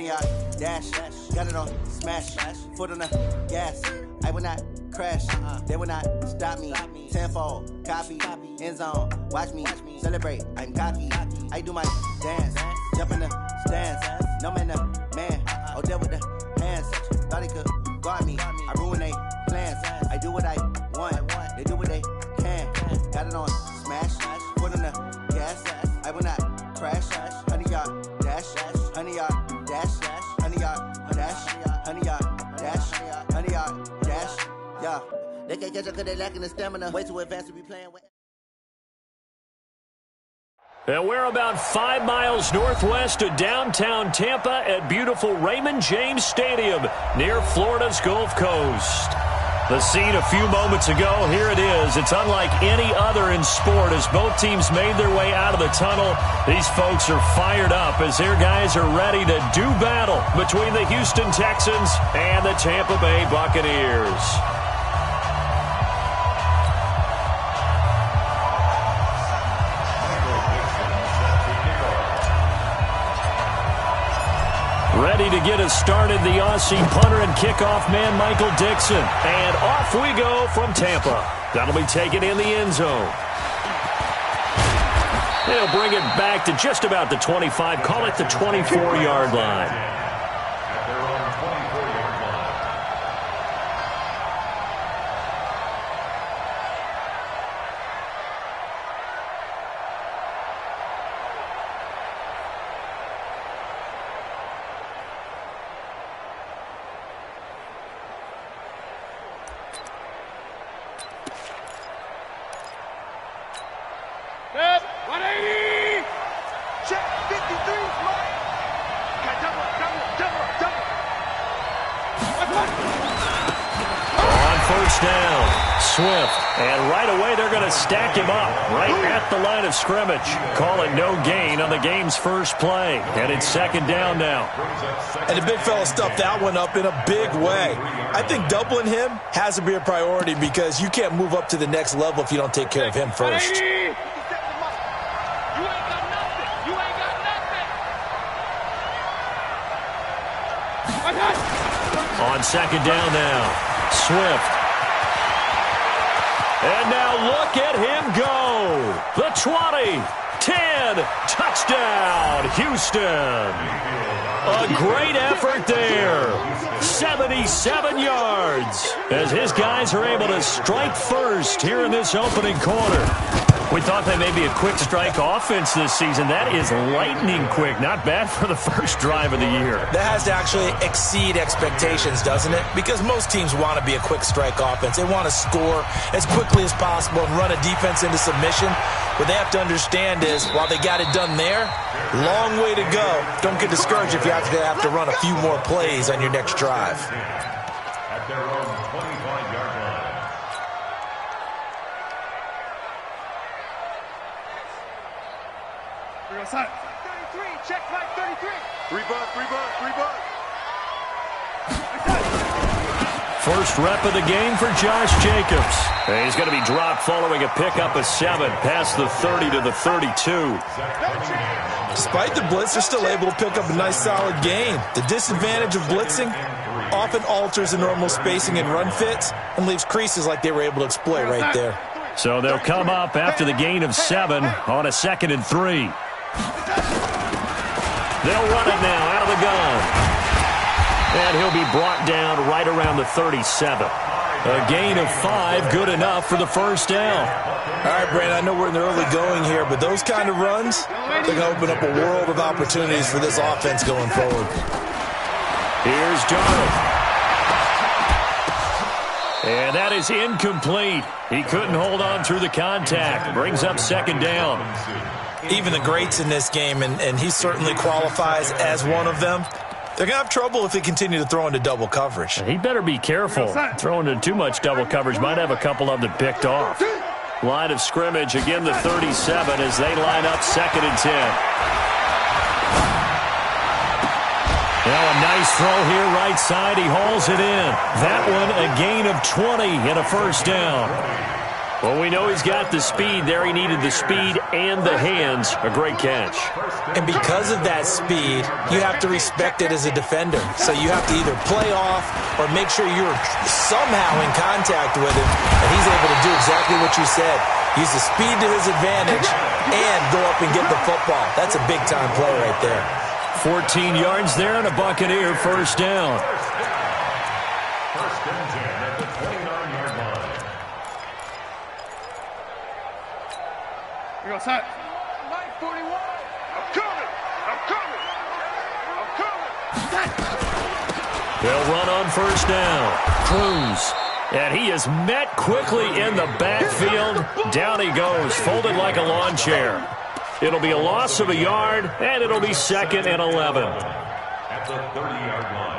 100-yard dash. Got it on smash. Foot on the gas. I will not crash. They will not stop me. Tenfold, copy, end zone. Watch me celebrate. I'm cocky. I do my dance. Jump in the stands. No man, the man. Oh, there with the hands. Thought he could guard me. I ruin they plans. I do what I want. They do what they can. Got it on smash. Foot on the gas. I will not crash. 100-yard dash. 100-yard dash. 100-yard dash. 100-yard dash. 100-yard dash. Yeah. They can't catch up because they lacking the stamina. Way too advanced to be playing with. And we're about 5 miles northwest of downtown Tampa at beautiful Raymond James Stadium near Florida's Gulf Coast. The scene a few moments ago, here it is. It's unlike any other in sport as both teams made their way out of the tunnel. These folks are fired up as their guys are ready to do battle between the Houston Texans and the Tampa Bay Buccaneers. Ready to get us started, the Aussie punter and kickoff man, Michael Dixon. And off we go from Tampa. That'll be taken in the end zone. They'll bring it back to just about the 25, call it the 24-yard line. And right away, they're going to stack him up right at the line of scrimmage. Call it no gain on the game's first play. And it's second down now. And the big fella stuffed that one up in a big way. I think doubling him has to be a priority because you can't move up to the next level if you don't take care of him first. On second down now, Swift. And now look at him go. The 20, 10, touchdown, Houston. A great effort there. 77 yards as his guys are able to strike first here in this opening quarter. We thought they may be a quick strike offense this season. That is lightning quick. Not bad for the first drive of the year. That has to actually exceed expectations, doesn't it? Because most teams want to be a quick strike offense. They want to score as quickly as possible and run a defense into submission. What they have to understand is, while they got it done there, long way to go. Don't get discouraged if you have to run a few more plays on your next drive. At their own 25-yard line. We're outside. 33, check flag 33. 3 buck. First rep of the game for Josh Jacobs. And he's going to be dropped following a pickup of 7 past the 30 to the 32. Despite the blitz, they're still able to pick up a nice solid gain. The disadvantage of blitzing often alters the normal spacing and run fits and leaves creases like they were able to exploit right there. So they'll come up after the gain of 7 on a 2nd and 3. They'll run it now out of the gun. And he'll be brought down right around the 37. A gain of 5, good enough for the first down. All right, Brandon, I know we're in the early going here, but those kind of runs, they're going to open up a world of opportunities for this offense going forward. Here's Darnold. And that is incomplete. He couldn't hold on through the contact. Brings up second down. Even the greats in this game, and he certainly qualifies as one of them, they're going to have trouble if they continue to throw into double coverage. He better be careful. Throwing into too much double coverage might have a couple of them picked off. Line of scrimmage, again the 37 as they line up 2nd and 10. Now a nice throw here right side. He hauls it in. That one a gain of 20 and a first down. Well, we know he's got the speed there. He needed the speed and the hands. A great catch. And because of that speed, you have to respect it as a defender. So you have to either play off or make sure you're somehow in contact with him, and he's able to do exactly what you said. Use the speed to his advantage and go up and get the football. That's a big-time play right there. 14 yards there and a Buccaneer first down. First and 10 at the 29-yard line. We go, set. 41. I'm coming. I'm coming. I'm coming. They'll run on first down. Cruz. And he is met quickly in the backfield. Down he goes, folded like a lawn chair. It'll be a loss of a yard, and it'll be 2nd and 11. At the 30-yard line.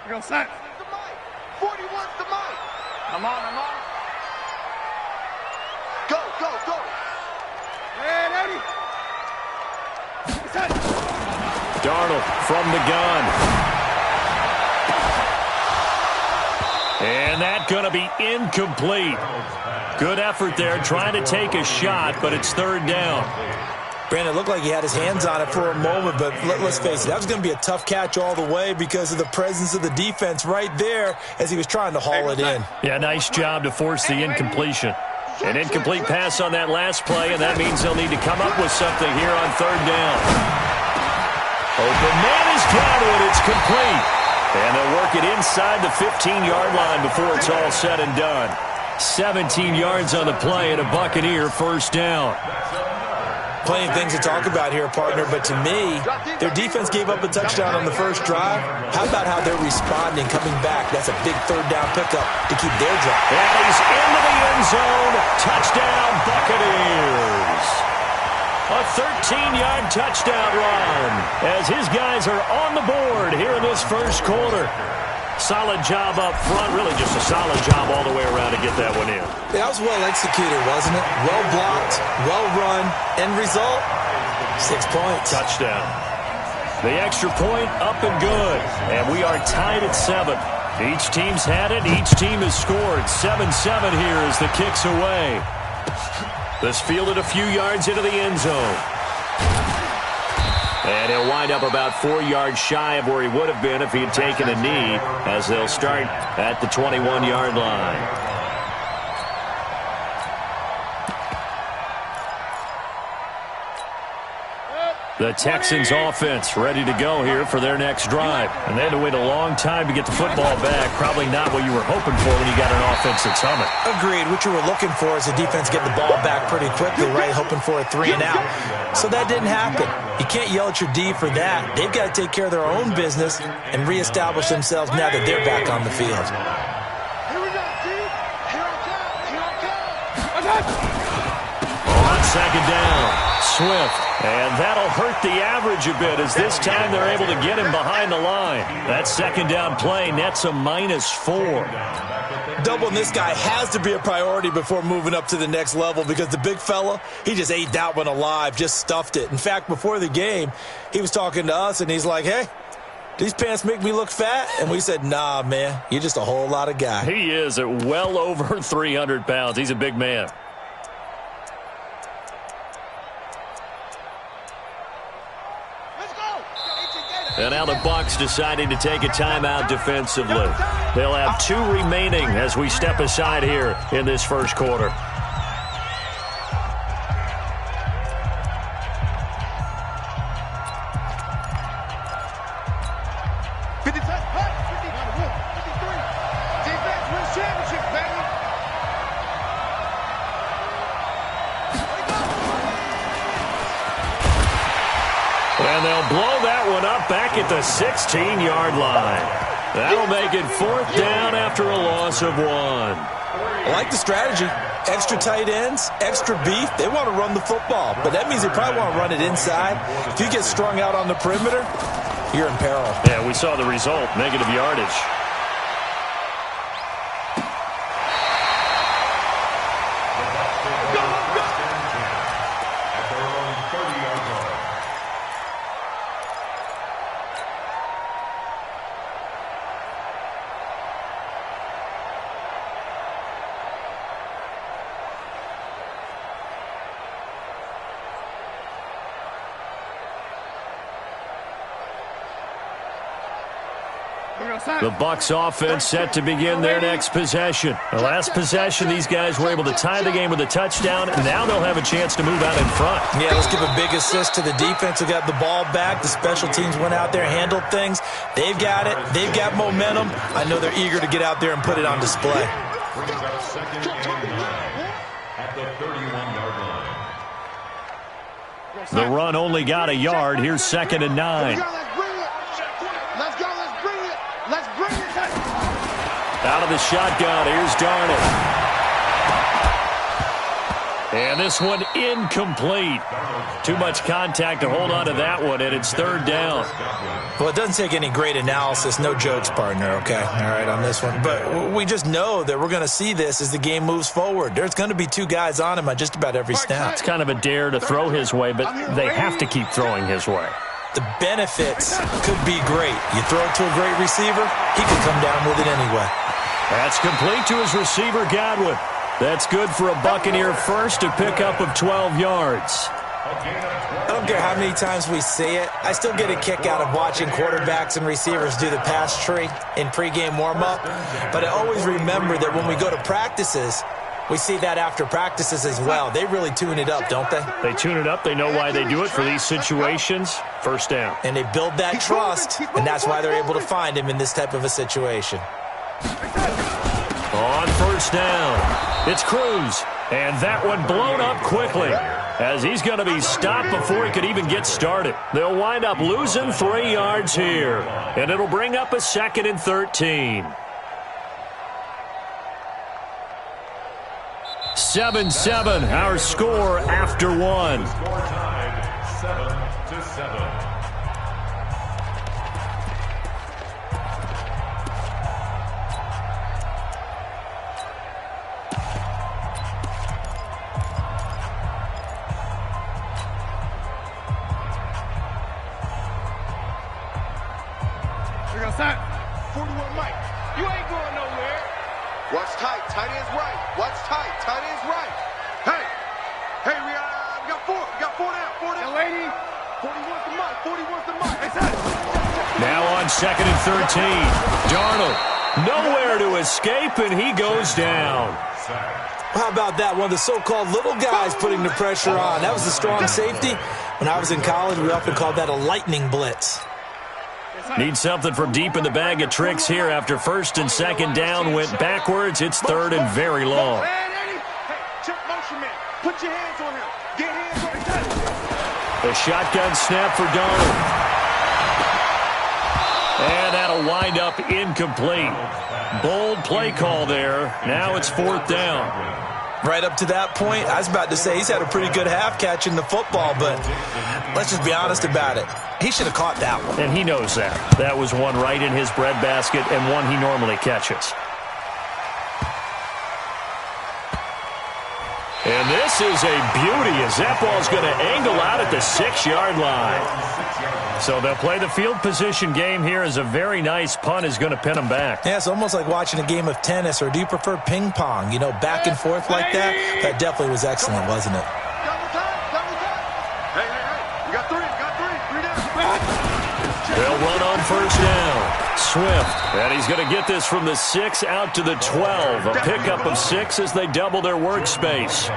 We go, set. 41's the mic. I'm on. Go, go, go. And Eddie. Set. Darnold from the gun. And that's going to be incomplete. Good effort there, trying to take a shot, but it's 3rd down. Brandon, it looked like he had his hands on it for a moment, but let's face it, that was going to be a tough catch all the way because of the presence of the defense right there as he was trying to haul it in. Yeah, nice job to force the incompletion. An incomplete pass on that last play, and that means they'll need to come up with something here on 3rd down. Open man is down to it. It's complete. And they'll work it inside the 15-yard line before it's all said and done. 17 yards on the play and a Buccaneer first down. Plenty of things to talk about here, partner, but to me, their defense gave up a touchdown on the first drive. How about how they're responding, coming back? That's a big 3rd down pickup to keep their drive. And he's into the end zone. Touchdown, Buccaneers. A 13-yard touchdown run as his guys are on the board here in this first quarter. Solid job up front, really just a solid job all the way around to get that one in. That was well executed, wasn't it? Well blocked, well run, end result, 6 points. Touchdown. The extra point up and good, and we are tied at 7. Each team's had it, each team has scored. 7-7 here as the kick's away. This fielded a few yards into the end zone. And he'll wind up about 4 yards shy of where he would have been if he had taken a knee, as they'll start at the 21-yard line. The Texans offense ready to go here for their next drive. And they had to wait a long time to get the football back. Probably not what you were hoping for when you got an offense that's humming. Agreed. What you were looking for is the defense getting the ball back pretty quickly, right? Hoping for a 3 and out. So that didn't happen. You can't yell at your D for that. They've got to take care of their own business and reestablish themselves now that they're back on the field. Here we go, D. Here I come. Here I come. On 2nd down, Swift. And that'll hurt the average a bit as this time they're able to get him behind the line. That 2nd down play nets a -4. Doubling this guy has to be a priority before moving up to the next level because the big fella, he just ate that one alive, just stuffed it. In fact, before the game, he was talking to us, and he's like, hey, these pants make me look fat? And we said, nah, man, you're just a whole lot of guy. He is at well over 300 pounds. He's a big man. And now the Bucs deciding to take a timeout defensively. They'll have 2 remaining as we step aside here in this first quarter. And they'll blow that one up back at the 16-yard line. That'll make it 4th down after a loss of 1. I like the strategy. Extra tight ends, extra beef. They want to run the football, but that means they probably want to run it inside. If you get strung out on the perimeter, you're in peril. Yeah, we saw the result, negative yardage. The Bucs offense set to begin their next possession. The last possession, these guys were able to tie the game with a touchdown, and now they'll have a chance to move out in front. Yeah, let's give a big assist to the defense who got the ball back. The special teams went out there, handled things. They've got it. They've got momentum. I know they're eager to get out there and put it on display. Brings up second and 9 at the 31-yard line. The run only got a yard. Here's second and 9. Let's go, let's bring it. Let's bring it. Out of the shotgun, here's Darnold. And this one incomplete. Too much contact to hold on to that one, and it's third down. Well, it doesn't take any great analysis. No jokes, partner, okay? All right, on this one. But we just know that we're going to see this as the game moves forward. There's going to be two guys on him on just about every snap. It's kind of a dare to throw his way, but they have to keep throwing his way. The benefits could be great. You throw it to a great receiver, he could come down with it anyway. That's complete to his receiver, Godwin. That's good for a Buccaneer first, a pickup of 12 yards. I don't care how many times we see it. I still get a kick out of watching quarterbacks and receivers do the pass tree in pregame warm-up. But I always remember that when we go to practices, we see that after practices as well. They really tune it up, don't they? They tune it up. They know why they do it for these situations. First down. And they build that trust, and that's why they're able to find him in this type of a situation. On first down, it's Cruz. And that one blown up quickly as he's going to be stopped before he could even get started. They'll wind up losing 3 yards here. And it'll bring up a second and 13. 7-7, our score after one. Score tied 7-7. We got set. 41 Mike. You ain't going nowhere. Watch tight. Tight end's right. Watch tight. Tight end's right. Hey. Hey, we got 4. We got 4 down. 4 down. lady. 41's the Mike. 41's the Mike. Hey, set. Now on second and 13. Darnold nowhere to escape, and he goes down. How about that? One of the so-called little guys putting the pressure on. That was the strong safety. When I was in college, we often called that a lightning blitz. Need something from deep in the bag of tricks here after first and second down went backwards. It's third and very long. Hey, check motion man. Put your hands on him. Get hands on him. A shotgun snap for Darnold. And that'll wind up incomplete. Bold play call there. Now it's fourth down. Right up to that point, I was about to say he's had a pretty good half catching the football, but let's just be honest about it. He should have caught that one. And he knows that. That was one right in his breadbasket and one he normally catches. And this is a beauty as that ball's going to angle out at the 6-yard line. So they'll play the field position game here as a very nice punt is going to pin them back. Yeah, it's almost like watching a game of tennis, or do you prefer ping pong? You know, back and forth like that? That definitely was excellent, wasn't it? Double time. Double time. Hey. We got 3. Got 3. 3 down. They'll run on first down. Swift. And he's going to get this from the 6 out to the 12. A pickup of 6 as they double their workspace.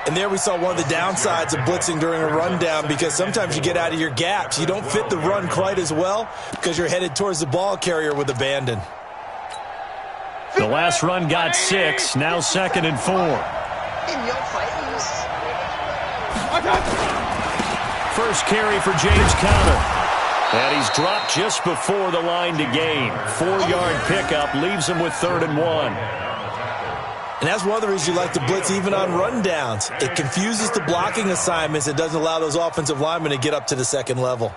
And there we saw one of the downsides of blitzing during a rundown, because sometimes you get out of your gaps. You don't fit the run quite as well because you're headed towards the ball carrier with abandon. The last run got 6. Now second and 4. In your face. First carry for James Conner. And he's dropped just before the line to gain. 4-yard pickup leaves him with 3rd and 1. And that's one of the reasons you like to blitz even on rundowns. It confuses the blocking assignments. It doesn't allow those offensive linemen to get up to the second level.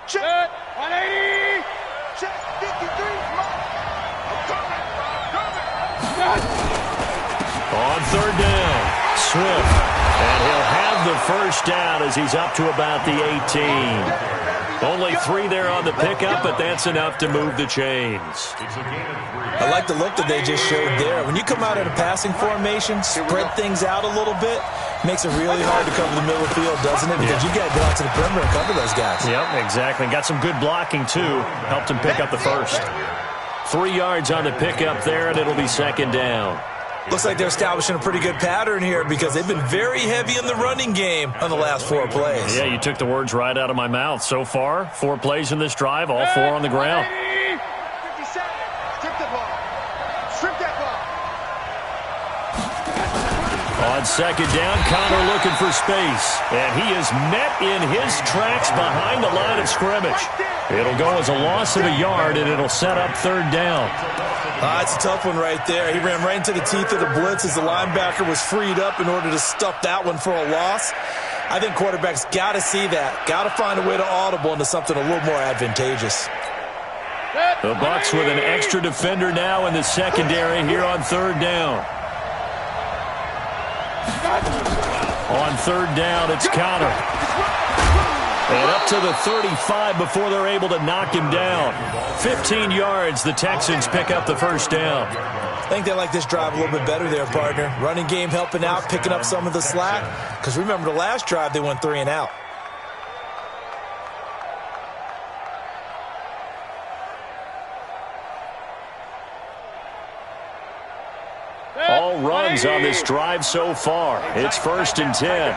Check. 180. Check 53. Mike. I'm coming. Swift. And he'll have the first down as he's up to about the 18. Only 3 there on the pickup, but that's enough to move the chains. I like the look that they just showed there. When you come out in a passing formation, spread things out a little bit, makes it really hard to cover the middle of the field, doesn't it? Because you got to go out to the perimeter and cover those guys. Yep, exactly. Got some good blocking, too. Helped him pick up the first. 3 yards on the pickup there, and it'll be second down. Looks like they're establishing a pretty good pattern here because they've been very heavy in the running game on the last 4 plays. Yeah, you took the words right out of my mouth. So far, 4 plays in this drive, all 4 on the ground. 50 seconds. Strip the ball. Strip that ball. On second down, Connor looking for space. And he is met in his tracks behind the line of scrimmage. It'll go as a loss of a yard, and it'll set up third down. It's a tough one right there. He ran right into the teeth of the blitz as the linebacker was freed up in order to stuff that one for a loss. I think quarterbacks got to see that. Got to find a way to audible into something a little more advantageous. The Bucs with an extra defender now in the secondary here on third down. On third down, it's Connor. And up to the 35 before they're able to knock him down. 15 yards, the Texans pick up the first down. I think they like this drive a little bit better there, partner. Running game helping out, picking up some of the slack. Because remember, the last drive, they went 3 and out. All runs on this drive so far. It's 1st and 10.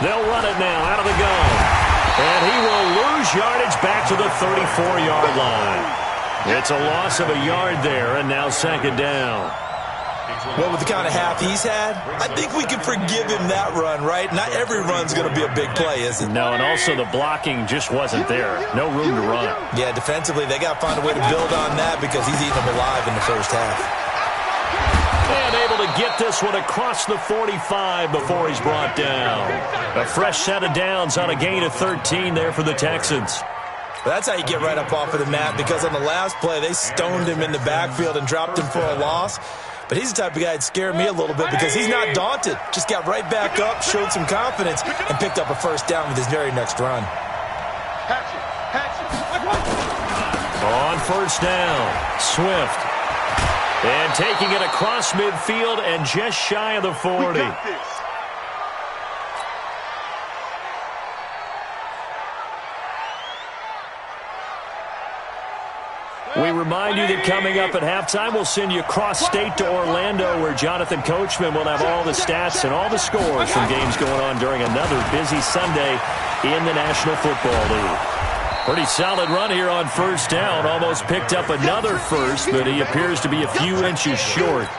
They'll run it now out of the gun. And he will lose yardage back to the 34-yard line. It's a loss of a yard there, and now second down. Well, with the kind of half he's had, I think we can forgive him that run, right? Not every run's going to be a big play, is it? No, and also the blocking just wasn't there. No room to run. Yeah, defensively, they got to find a way to build on that because he's eating them alive in the first half. And able to get this one across the 45 before he's brought down. A fresh set of downs on a gain of 13 there for the Texans. But that's how you get right up off of the mat, because on the last play, they stoned him in the backfield and dropped him for a loss. But he's the type of guy that scared me a little bit because he's not daunted. Just got right back up, showed some confidence, and picked up a first down with his very next run. On first down, Swift. And taking it across midfield and just shy of the 40. We remind you that coming up at halftime, we'll send you cross-state to Orlando, where Jonathan Coachman will have all the stats and all the scores from games going on during another busy Sunday in the National Football League. Pretty solid run here on first down. Almost picked up another first, but he appears to be a few inches short.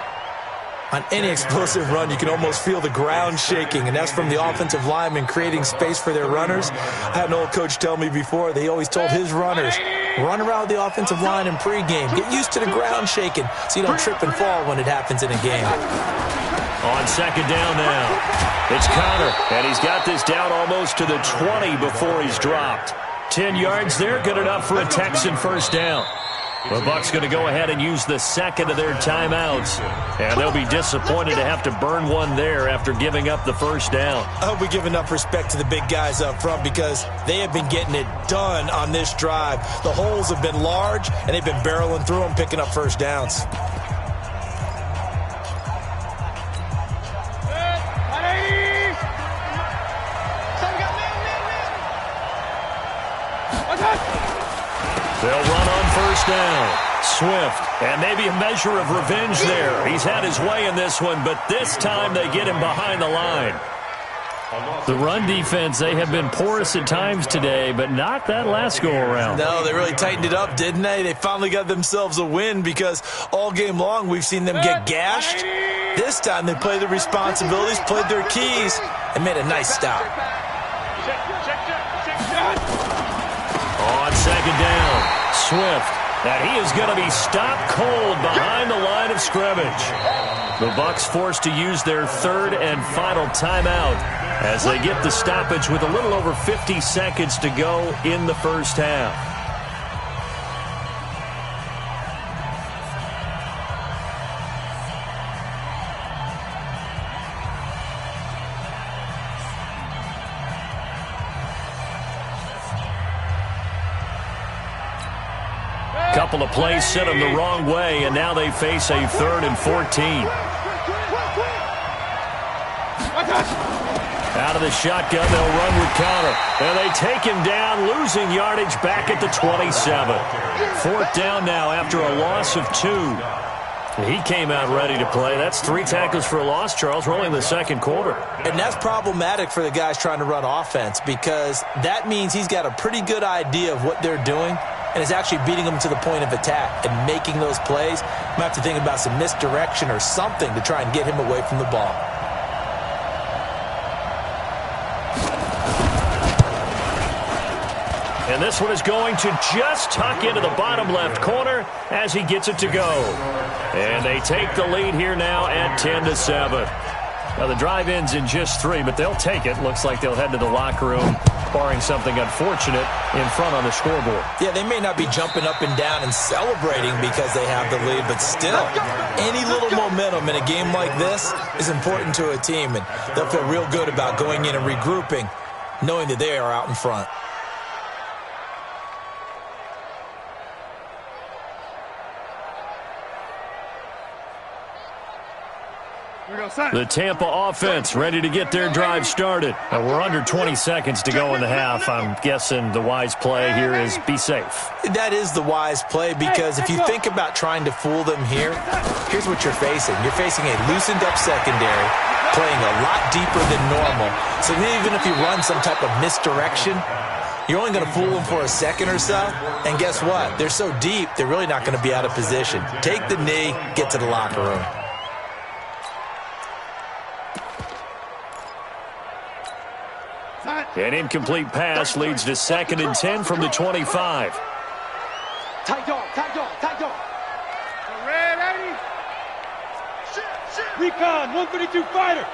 On any explosive run, you can almost feel the ground shaking, and that's from the offensive linemen creating space for their runners. I had an old coach tell me before, they always told his runners, run around the offensive line in pregame. Get used to the ground shaking so you don't trip and fall when it happens in a game. On second down now, it's Connor, and he's got this down almost to the 20 before he's dropped. 10 yards there, good enough for a Texan first down. The Bucs going to go ahead and use the second of their timeouts, and they'll be disappointed to have to burn one there after giving up the first down. I hope we give enough respect to the big guys up front because they have been getting it done on this drive. The holes have been large, and they've been barreling through them, picking up first downs. They'll run on first down. Swift, and maybe a measure of revenge there. He's had his way in this one, but this time they get him behind the line. The run defense, they have been porous at times today, but not that last go-around. No, they really tightened it up, didn't they? They finally got themselves a win because all game long we've seen them get gashed. This time they played their responsibilities, played their keys, and made a nice stop. On second down, Swift, and he is going to be stopped cold behind the line of scrimmage. The Bucs forced to use their third and final timeout as they get the stoppage with a little over 50 seconds to go in the first half. Couple of plays sent them the wrong way, and now they face a 3rd and 14. Out of the shotgun, they'll run with counter. And they take him down, losing yardage back at the 27. 4th down now after a loss of 2. He came out ready to play. That's 3 tackles for a loss, Charles. We're only in the 2nd quarter. And that's problematic for the guys trying to run offense because that means he's got a pretty good idea of what they're doing and is actually beating them to the point of attack and making those plays. You might have to think about some misdirection or something to try and get him away from the ball. And this one is going to just tuck into the bottom left corner as he gets it to go. And they take the lead here now at 10-7. Now the drive ends in just 3, but they'll take it. Looks like they'll head to the locker room, barring something unfortunate in front on the scoreboard. Yeah, they may not be jumping up and down and celebrating because they have the lead, but still, any little momentum in a game like this is important to a team, and they'll feel real good about going in and regrouping, knowing that they are out in front. The Tampa offense ready to get their drive started. And we're under 20 seconds to go in the half. I'm guessing the wise play here is be safe. That is the wise play because if you think about trying to fool them here, here's what you're facing. You're facing a loosened up secondary, playing a lot deeper than normal. So even if you run some type of misdirection, you're only going to fool them for a second or so. And guess what? They're so deep, they're really not going to be out of position. Take the knee, get to the locker room. An incomplete pass leads to 2nd and 10 from the 25. Tight dog, tight dog, tight dog. Red 80. Recon, 132 fighter.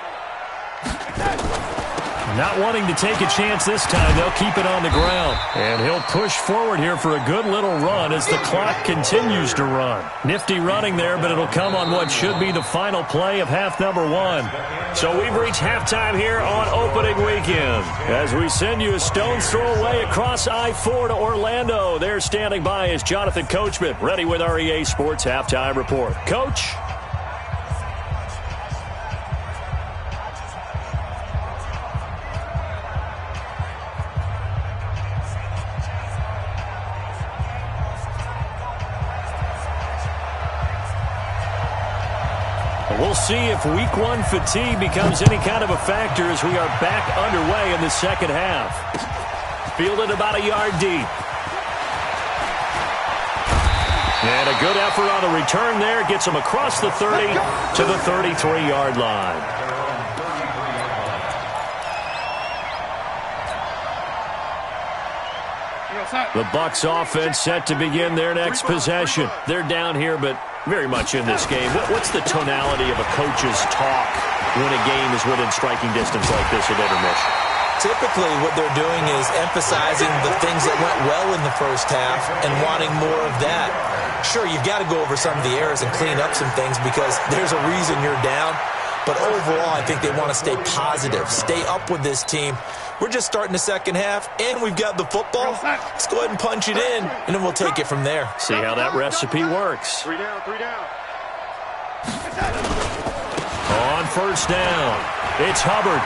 Not wanting to take a chance this time, they'll keep it on the ground. And he'll push forward here for a good little run as the clock continues to run. Nifty running there, but it'll come on what should be the final play of half number 1. So we've reached halftime here on opening weekend. As we send you a stone's throw away across I-4 to Orlando. There standing by is Jonathan Coachman, ready with our EA Sports Halftime Report. Coach? We'll see if week 1 fatigue becomes any kind of a factor as we are back underway in the 2nd half. Fielded about a yard deep. And a good effort on the return there. Gets him across the 30 to the 33-yard line. The Bucs offense set to begin their next possession. They're down here, but very much in this game. What's the tonality of a coach's talk when a game is within striking distance like this at intermission? Typically, what they're doing is emphasizing the things that went well in the first half and wanting more of that. Sure, you've got to go over some of the errors and clean up some things because there's a reason you're down. But overall, I think they want to stay positive, stay up with this team. We're just starting the 2nd half, and we've got the football. Let's go ahead and punch it in, and then we'll take it from there. See how that recipe works. 3 down, 3 down. On 1st down, it's Hubbard.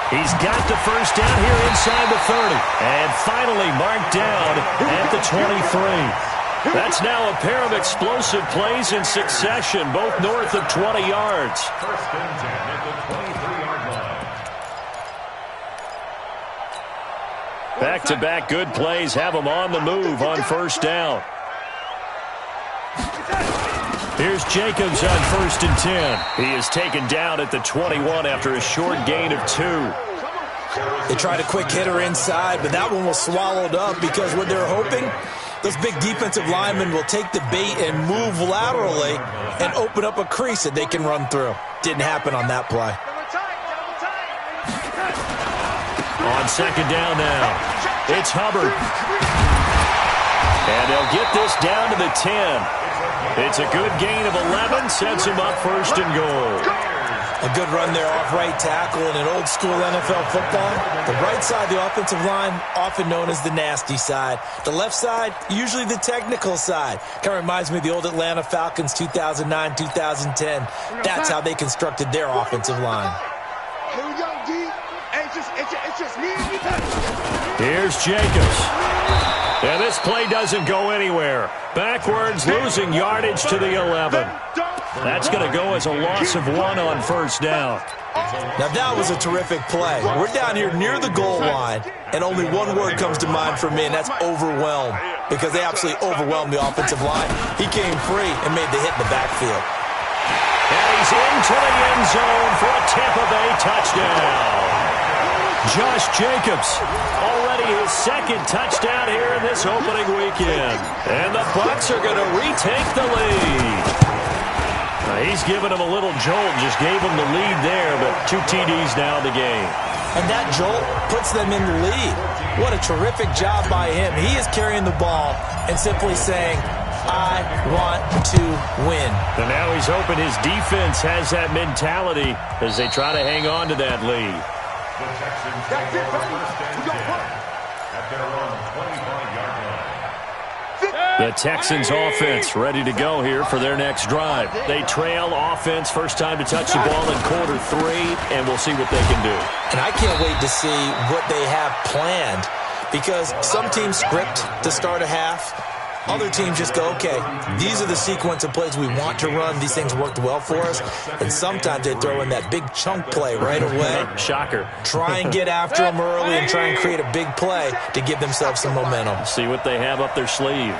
He's got the 1st down here inside the 30. And finally marked down at the 23. That's now a pair of explosive plays in succession, both north of 20 yards. 1st and 10 at the 23-yard line. Back-to-back good plays have them on the move on 1st down. Here's Jacobs on 1st and 10. He is taken down at the 21 after a short gain of 2. They tried a quick hitter inside, but that one was swallowed up because what they're hoping, those big defensive linemen will take the bait and move laterally and open up a crease that they can run through. Didn't happen on that play. On 2nd down now, it's Hubbard. And they'll get this down to the 10. It's a good gain of 11, sets him up 1st and goal. A good run there off right tackle in an old-school NFL football. The right side, the offensive line, often known as the nasty side. The left side, usually the technical side. Kind of reminds me of the old Atlanta Falcons 2009, 2010. That's how they constructed their offensive line. Here we go, D. Hey, it's just me and you. Here's Jacobs. And this play doesn't go anywhere. Backwards, losing yardage to the 11. That's going to go as a loss of 1 on first down. Now that was a terrific play. We're down here near the goal line, and only one word comes to mind for me, and that's overwhelmed, because they absolutely overwhelmed the offensive line. He came free and made the hit in the backfield. And he's into the end zone for a Tampa Bay touchdown. Josh Jacobs, already his second touchdown here in this opening weekend. And the Bucs are going to retake the lead. He's given him a little jolt, just gave him the lead there, but 2 TDs now in the game. And that jolt puts them in the lead. What a terrific job by him. He is carrying the ball and simply saying, I want to win. And now he's hoping his defense has that mentality as they try to hang on to that lead. The Texans take over first and 10 at their own 25-yard line. The Texans offense ready to go here for their next drive. They trail offense, first time to touch the ball in quarter 3, and we'll see what they can do. And I can't wait to see what they have planned, because some teams script to start a half. Other teams just go, okay, these are the sequence of plays we want to run. These things worked well for us. And sometimes they throw in that big chunk play right away. Shocker. Try and get after them early and try and create a big play to give themselves some momentum. See what they have up their sleeve.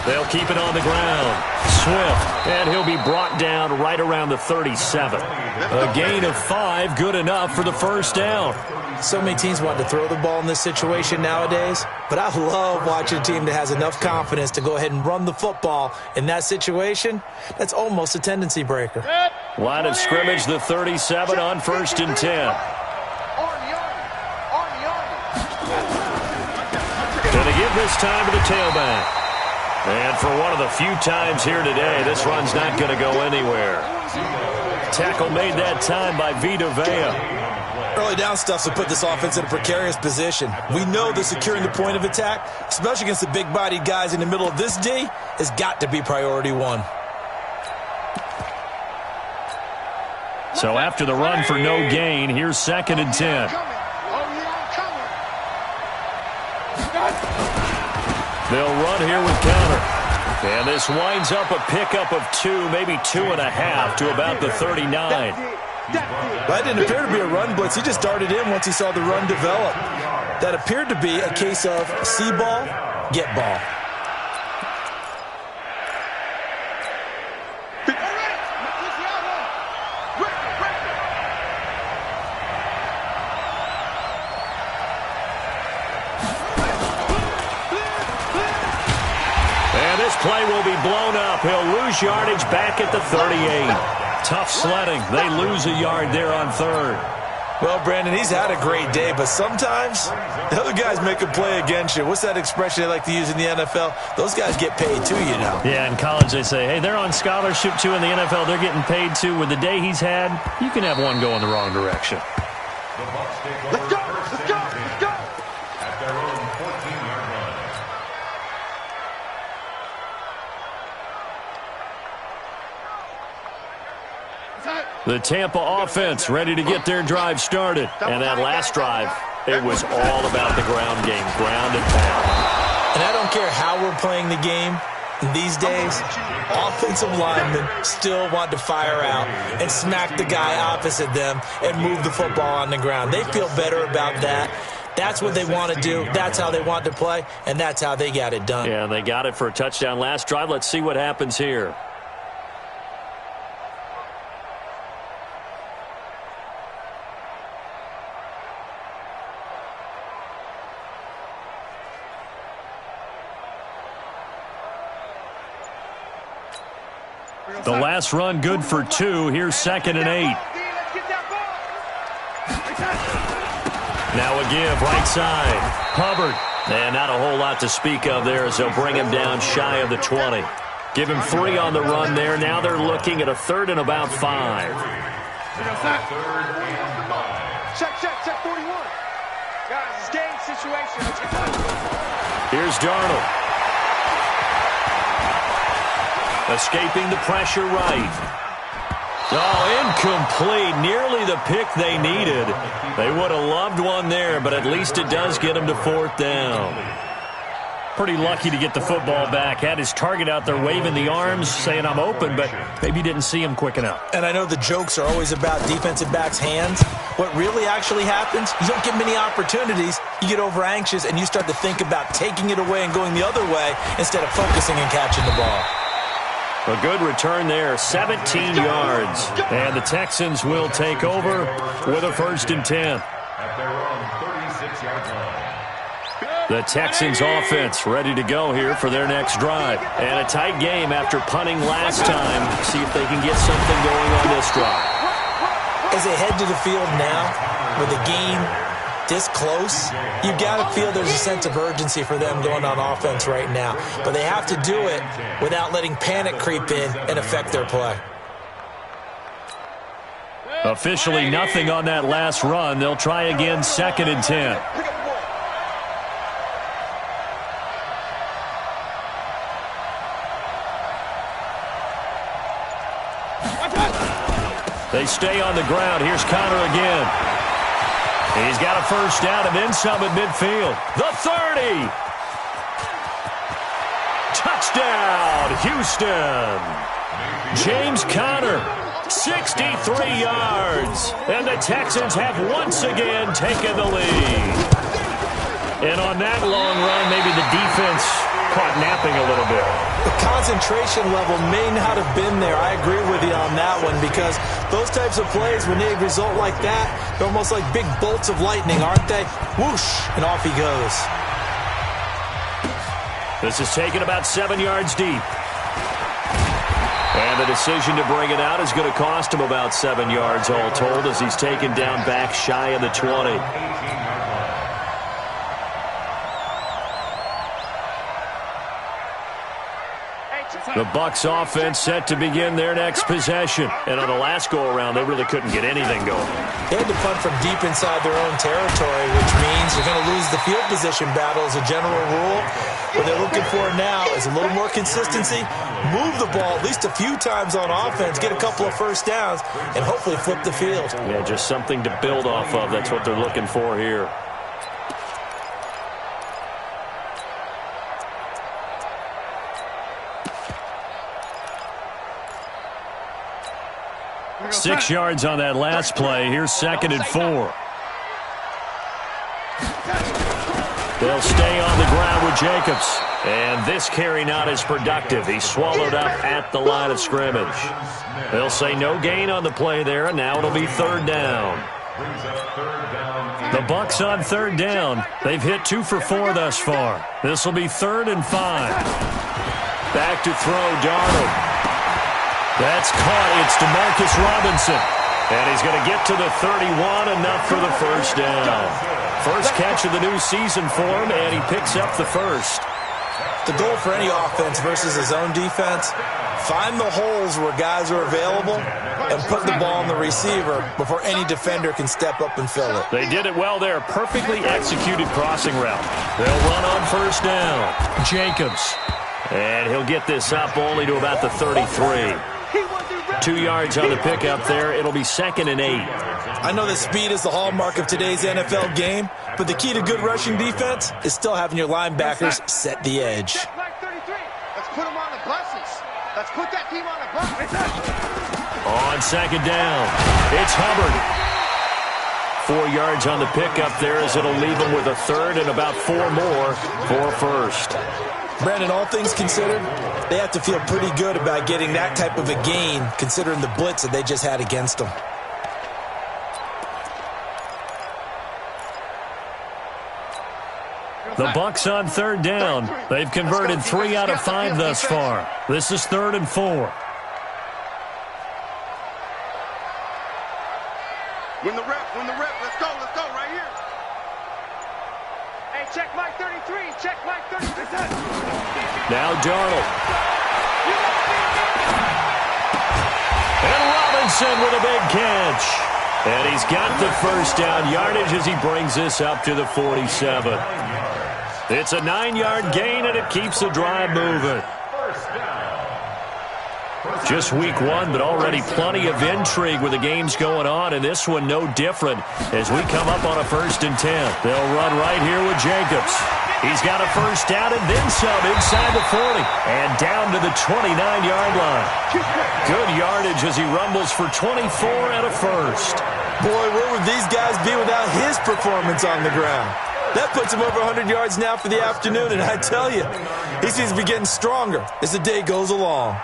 They'll keep it on the ground. Swift, and he'll be brought down right around the 37. A gain of 5, good enough for the first down. So many teams want to throw the ball in this situation nowadays, but I love watching a team that has enough confidence to go ahead and run the football in that situation. That's almost a tendency breaker. Line of scrimmage, the 37 on first and 10. Going to give this time to the tailback. And for one of the few times here today, this run's not going to go anywhere. Tackle made that time by Vita Vea. Early down stuff to put this offense in a precarious position. We know that securing the point of attack, especially against the big-bodied guys in the middle of this D, has got to be priority 1. So after the run for no gain, here's 2nd and 10. They'll run here with counter. And this winds up a pickup of 2, maybe 2.5 to about the 39. That didn't appear to be a run blitz. He just darted in once he saw the run develop. That appeared to be a case of see ball, get ball. Play will be blown up. He'll lose yardage back at the 38. Tough sledding. They lose a yard there on 3rd. Well, Brandon, he's had a great day, but sometimes the other guys make a play against you. What's that expression they like to use in the NFL? Those guys get paid too, you know. Yeah, in college they say, hey, they're on scholarship too. In the NFL, they're getting paid too. With the day he's had, you can have one go in the wrong direction. Let's go, let's go, let's go. At their own 14-yard line. The Tampa offense ready to get their drive started. And that last drive, it was all about the ground game, ground and pound. And I don't care how we're playing the game these days, offensive linemen still want to fire out and smack the guy opposite them and move the football on the ground. They feel better about that. That's what they want to do. That's how they want to play, and that's how they got it done. Yeah, they got it for a touchdown last drive. Let's see what happens here. The last run good for 2. Here's 2nd and 8. Now a give right side. Hubbard. And not a whole lot to speak of there as they'll bring him down shy of the 20. Give him 3 on the run there. Now they're looking at a 3rd and about 5. Check 41. Guys, it's game situation. Here's Darnold. Escaping the pressure right. Oh, incomplete. Nearly the pick they needed. They would have loved one there, but at least it does get them to 4th down. Pretty lucky to get the football back. Had his target out there waving the arms, saying I'm open, but maybe didn't see him quick enough. And I know the jokes are always about defensive backs' hands. What really actually happens, you don't get many opportunities. You get over anxious, and you start to think about taking it away and going the other way instead of focusing and catching the ball. A good return there, 17 yards. And the Texans will take over with a 1st and 10. At their own 36-yard line. The Texans offense ready to go here for their next drive. And a tight game after punting last time. See if they can get something going on this drive. As they head to the field now, with the game this close, you've got to feel there's a sense of urgency for them going on offense right now. But they have to do it without letting panic creep in and affect their play. Officially nothing on that last run. They'll try again, 2nd and 10. They stay on the ground. Here's Connor again. He's got a 1st down and then some at midfield. The 30. Touchdown, Houston. James Conner, 63 yards. And the Texans have once again taken the lead. And on that long run, maybe the defense caught napping a little bit. The concentration level may not have been there. I agree with you on that one, because those types of plays, when they result like that, they're almost like big bolts of lightning, aren't they? Whoosh, and off he goes. This is taken about 7 yards deep. And the decision to bring it out is going to cost him about 7 yards all told, as he's taken down back shy of the 20. The Bucs offense set to begin their next possession. And on the last go-around, they really couldn't get anything going. They had to punt from deep inside their own territory, which means you're going to lose the field position battle as a general rule. What they're looking for now is a little more consistency, move the ball at least a few times on offense, get a couple of 1st downs, and hopefully flip the field. Yeah, just something to build off of. That's what they're looking for here. Six yards on that last play. Here's 2nd and 4. They'll stay on the ground with Jacobs. And this carry not as productive. He's swallowed up at the line of scrimmage. They'll say no gain on the play there, and now it'll be 3rd down. The Bucs on 3rd down. They've hit 2 for 4 thus far. This will be 3rd and 5. Back to throw, Darnold. That's caught. It's DeMarcus Robinson. And he's going to get to the 31, enough for the 1st down. First catch of the new season for him, and he picks up the 1st. The goal for any offense versus his own defense, find the holes where guys are available and put the ball on the receiver before any defender can step up and fill it. They did it well there. Perfectly executed crossing route. They'll run on 1st down. Jacobs. And he'll get this up only to about the 33. 2 yards on the pickup there. It'll be 2nd and 8. I know that speed is the hallmark of today's NFL game, but the key to good rushing defense is still having your linebackers set the edge. Let's put them on the buses. Let's put that team on the bus. On 2nd down, it's Hubbard. 4 yards on the pickup there, as it'll leave him with a 3rd and about 4 more for 1st. Brandon, all things considered, they have to feel pretty good about getting that type of a gain, considering the blitz that they just had against them. The Bucs on 3rd down. They've converted 3 out of 5 thus far. This is 3rd and 4. Win the rep. Let's go right here. Hey, check Mike 33. Check Mike 33. Now Darnold. Williamson with a big catch. And he's got the first down yardage as he brings this up to the 47. It's a 9-yard gain, and it keeps the drive moving. Just week 1, but already plenty of intrigue with the games going on, and this one no different as we come up on a 1st and 10. They'll run right here with Jacobs. He's got a first down and then some inside the 40 and down to the 29-yard line. Good yardage as he rumbles for 24 and a first. Boy, where would these guys be without his performance on the ground? That puts him over 100 yards now for the afternoon, and I tell you, he seems to be getting stronger as the day goes along.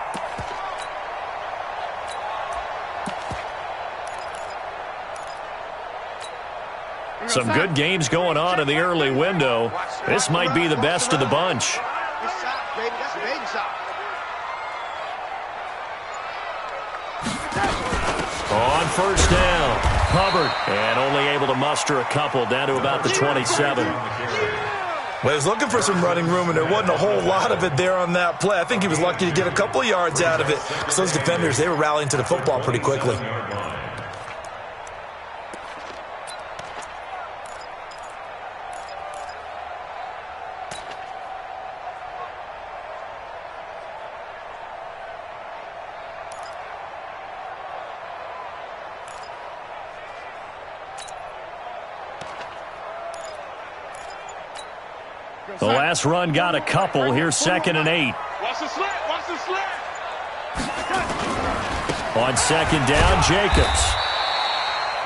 Some good games going on in the early window. This might be the best of the bunch. On first down, Hubbard, and only able to muster a couple down to about the 27. Well, he was looking for some running room, and there wasn't a whole lot of it there on that play. I think he was lucky to get a couple of yards out of it because those defenders, they were rallying to the football pretty quickly. The last run got a couple. Here's 2nd and 8. Watch the slant. Watch the slant. On 2nd down, Jacobs.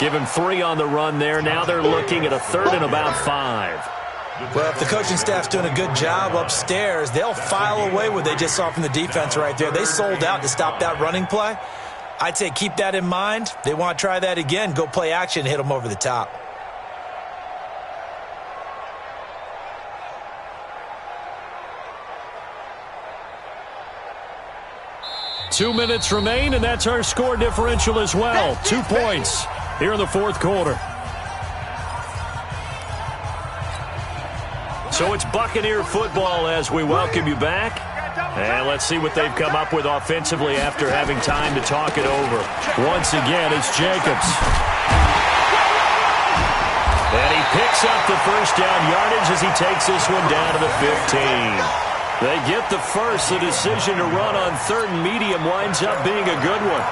Give him 3 on the run there. Now they're looking at a 3rd and about 5. Well, if the coaching staff's doing a good job upstairs, they'll file away what they just saw from the defense right there. They sold out to stop that running play. I'd say keep that in mind. They want to try that again. Go play action and hit them over the top. Two minutes remain, and that's our score differential as well. 2 points here in the 4th quarter. So it's Buccaneer football as we welcome you back. And let's see what they've come up with offensively after having time to talk it over. Once again, it's Jacobs. And he picks up the first down yardage as he takes this one down to the 15. They get the first. The decision to run on 3rd and medium winds up being a good one.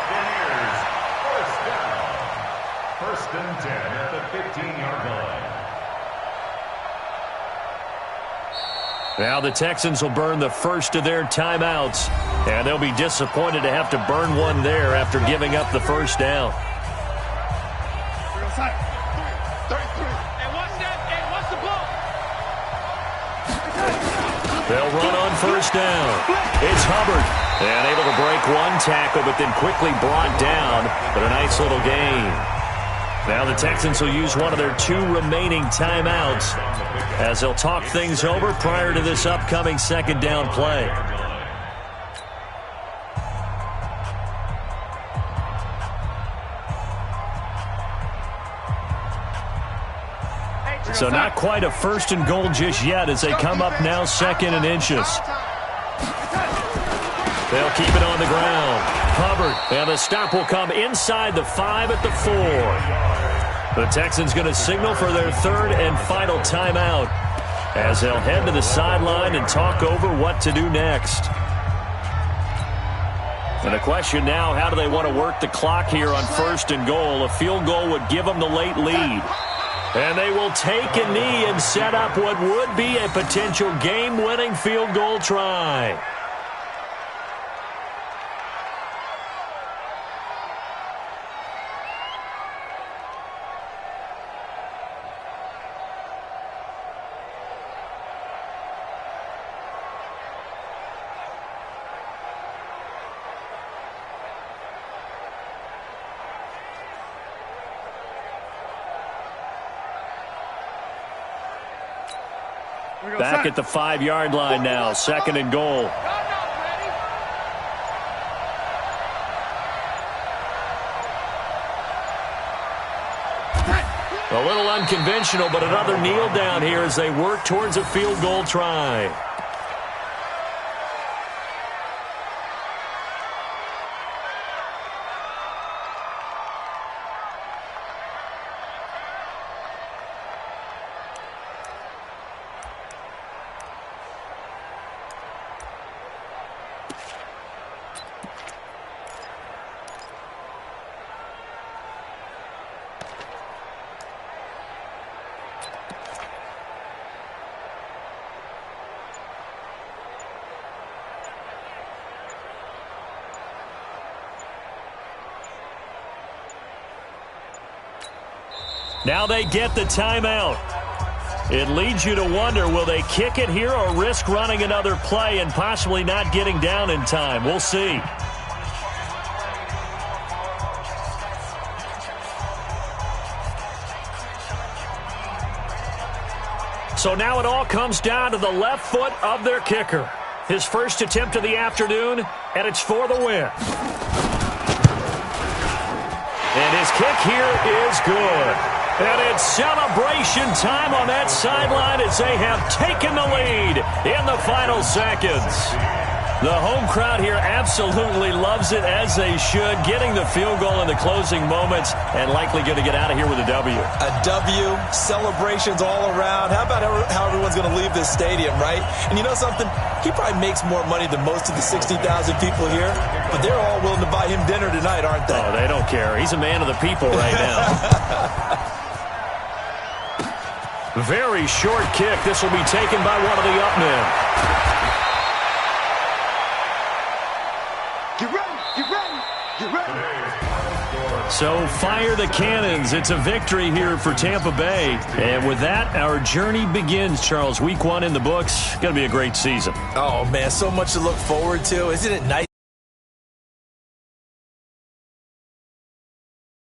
First and 10 at the 15-yard line. Now the Texans will burn the first of their timeouts, and they'll be disappointed to have to burn one there after giving up the first down. They'll run on first down. It's Hubbard. And able to break one tackle, but then quickly brought down. But a nice little gain. Now the Texans will use one of their 2 remaining timeouts as they'll talk things over prior to this upcoming 2nd down play. So not quite a 1st and goal just yet as they come up now 2nd and inches. They'll keep it on the ground. Hubbard, and the stop will come inside the 5 at the 4. The Texans going to signal for their 3rd and final timeout as they'll head to the sideline and talk over what to do next. And the question now, how do they want to work the clock here on 1st and goal? A field goal would give them the late lead. And they will take a knee and set up what would be a potential game-winning field goal try. Back at the 5-yard line now, 2nd and goal. A little unconventional, but another kneel down here as they work towards a field goal try. Now they get the timeout. It leads you to wonder, will they kick it here or risk running another play and possibly not getting down in time? We'll see. So now it all comes down to the left foot of their kicker. His first attempt of the afternoon, and it's for the win. And his kick here is good. And it's celebration time on that sideline as they have taken the lead in the final seconds. The home crowd here absolutely loves it, as they should, getting the field goal in the closing moments and likely going to get out of here with a W. A W, celebrations all around. How about how everyone's going to leave this stadium, right? And you know something? He probably makes more money than most of the 60,000 people here, but they're all willing to buy him dinner tonight, aren't they? Oh, they don't care. He's a man of the people right now. Very short kick. This will be taken by one of the up men. Get ready, get ready, get ready. So fire the cannons. It's a victory here for Tampa Bay. And with that, our journey begins, Charles. Week 1 in the books. Going to be a great season. Oh, man, so much to look forward to. Isn't it nice?